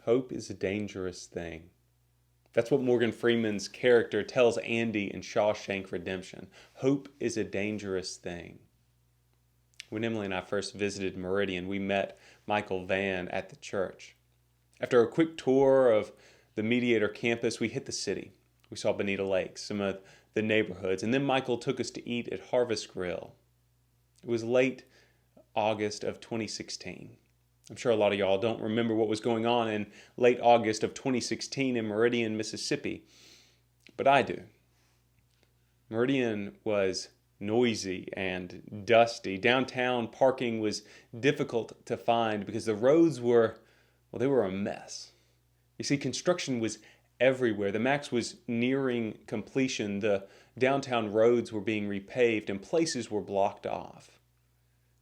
Hope is a dangerous thing. That's what Morgan Freeman's character tells Andy in Shawshank Redemption. Hope is a dangerous thing. When Emily and I first visited Meridian, we met Michael Vann at the church. After a quick tour of the Mediator campus, we hit the city. We saw Bonita Lake, some of the neighborhoods, and then Michael took us to eat at Harvest Grill. It was late August of 2016. I'm sure a lot of y'all don't remember what was going on in late August of 2016 in Meridian, Mississippi, but I do. Meridian was noisy and dusty. Downtown parking was difficult to find because the roads were a mess. You see, construction was everywhere. The Max was nearing completion. The downtown roads were being repaved and places were blocked off.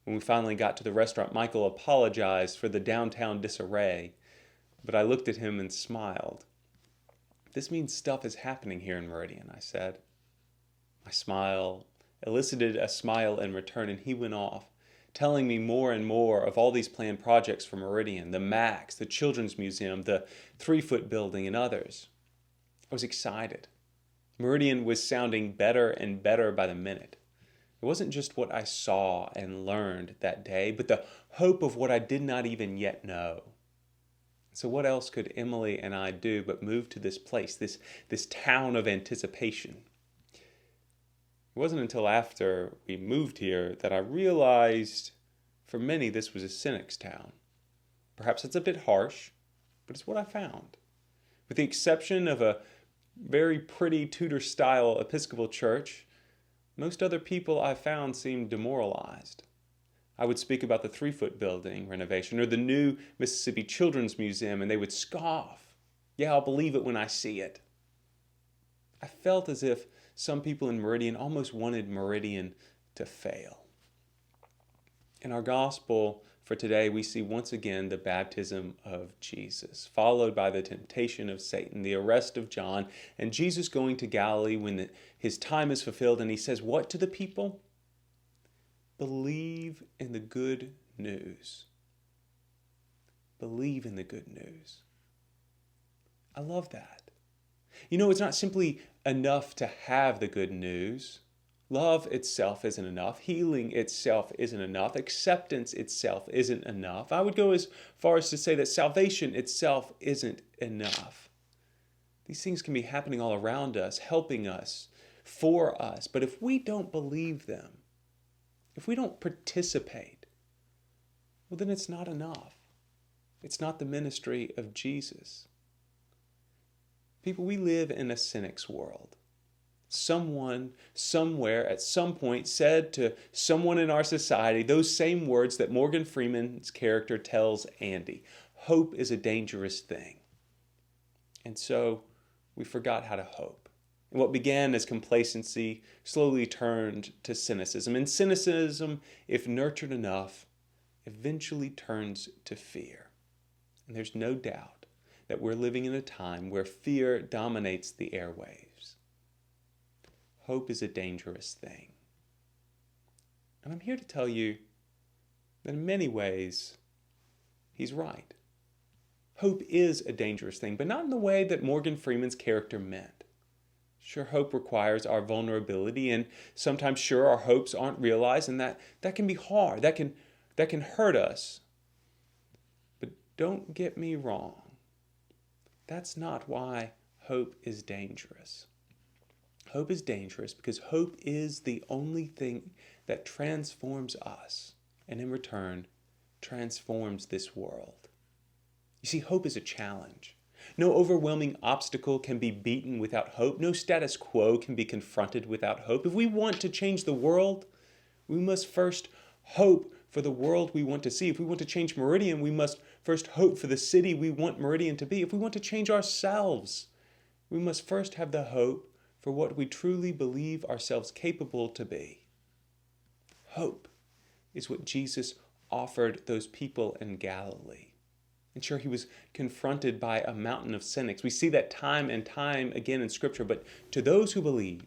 When we finally got to the restaurant, Michael apologized for the downtown disarray, but I looked at him and smiled. "This means stuff is happening here in Meridian," I said. My smile elicited a smile in return, and he went off, telling me more and more of all these planned projects for Meridian, the Max, the Children's Museum, the 3-foot building, and others. I was excited. Meridian was sounding better and better by the minute. It wasn't just what I saw and learned that day, but the hope of what I did not even yet know. So what else could Emily and I do but move to this place, this town of anticipation? It wasn't until after we moved here that I realized for many this was a cynic's town. Perhaps it's a bit harsh, but it's what I found. With the exception of a very pretty Tudor-style Episcopal church, most other people I found seemed demoralized. I would speak about the 3-foot building renovation or the new Mississippi Children's Museum, and they would scoff. "Yeah, I'll believe it when I see it." I felt as if some people in Meridian almost wanted Meridian to fail. In our gospel for today, we see once again the baptism of Jesus, followed by the temptation of Satan, the arrest of John, and Jesus going to Galilee when his time is fulfilled. And he says what to the people? Believe in the good news. Believe in the good news. I love that. You know, it's not simply enough to have the good news. Love itself isn't enough. Healing itself isn't enough. Acceptance itself isn't enough. I would go as far as to say that salvation itself isn't enough. These things can be happening all around us, helping us, for us. But if we don't believe them, if we don't participate, well, then it's not enough. It's not the ministry of Jesus. People, we live in a cynic's world. Someone, somewhere, at some point said to someone in our society those same words that Morgan Freeman's character tells Andy. Hope is a dangerous thing. And so we forgot how to hope. And what began as complacency slowly turned to cynicism. And cynicism, if nurtured enough, eventually turns to fear. And there's no doubt that we're living in a time where fear dominates the airwaves. Hope is a dangerous thing. And I'm here to tell you that in many ways, he's right. Hope is a dangerous thing, but not in the way that Morgan Freeman's character meant. Sure, hope requires our vulnerability, and sometimes, sure, our hopes aren't realized, and that can be hard. That can hurt us. But don't get me wrong. That's not why hope is dangerous. Hope is dangerous because hope is the only thing that transforms us and in return transforms this world. You see, hope is a challenge. No overwhelming obstacle can be beaten without hope. No status quo can be confronted without hope. If we want to change the world, we must first hope for the world we want to see. If we want to change Meridian, we must first hope for the city we want Meridian to be. If we want to change ourselves, we must first have the hope for what we truly believe ourselves capable to be. Hope is what Jesus offered those people in Galilee. And sure, he was confronted by a mountain of cynics. We see that time and time again in Scripture. But to those who believe,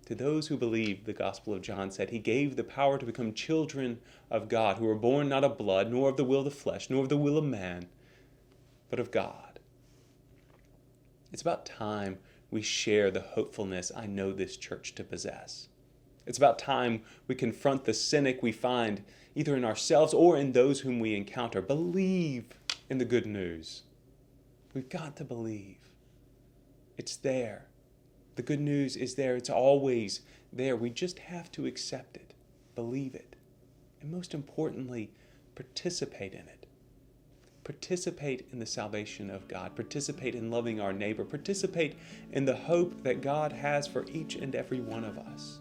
the Gospel of John said, he gave the power to become children of God, who were born not of blood, nor of the will of the flesh, nor of the will of man, but of God. It's about time we share the hopefulness I know this church to possess. It's about time we confront the cynic we find either in ourselves or in those whom we encounter. Believe in the good news. We've got to believe. It's there. The good news is there. It's always there. We just have to accept it, believe it, and most importantly, participate in it. Participate in the salvation of God. Participate in loving our neighbor. Participate in the hope that God has for each and every one of us.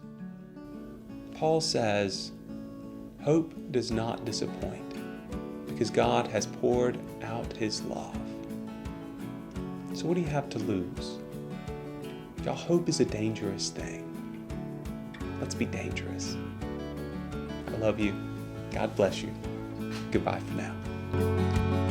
Paul says, hope does not disappoint because God has poured out his love. So what do you have to lose? Y'all, hope is a dangerous thing. Let's be dangerous. I love you. God bless you. Goodbye for now.